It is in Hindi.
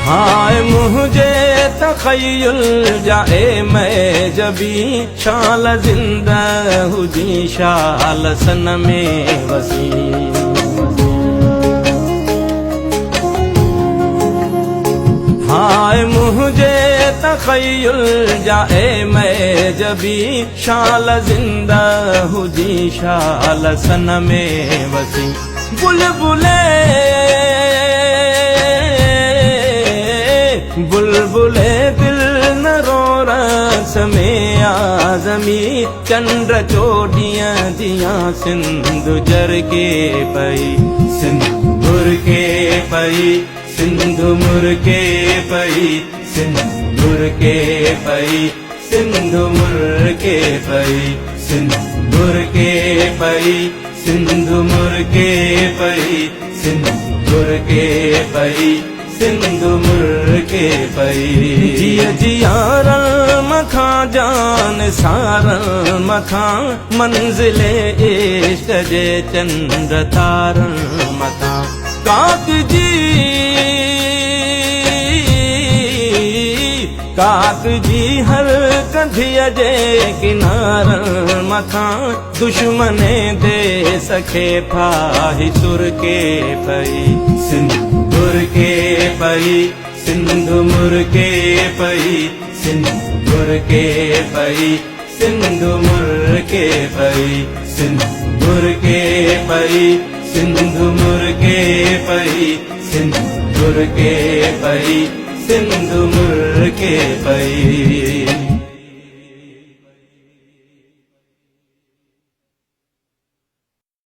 हाय मुझे तखय्युल जाए मैं जबी शाल जिंदा हुजी शाल सन में वसी। हाय मुझे तखय्युल जाए मैं जबी शाल जिंदा हुजी शाल सन में वसी। बुलबुले बुलबुले दिल न रो रस में आजमी चंद्र चोटियां दिया सिंधु जर के पई सिंदूर के पई सिंधु मुर के पई सिंदूर के पई सिंधु मुर के पई सिंदूर के पई सिंधु मुर के पई सिंदूर के पई सिंधु मुर के पई। जिया जियारल मखा जान सारल मखा मंजिले इश्क जे चंद्र तारल मखा। काक जी हर कधिया जे किनारल मखा दुश्मने दे सखे फाही सुर के पई सिंदूर के पई सिंधु मुर के पई सिंदूर के पई सिंधु मुर के पई सिंदूर के पई सिंधु मुर के पई सिंदूर के पई सिंधु मुर के पई।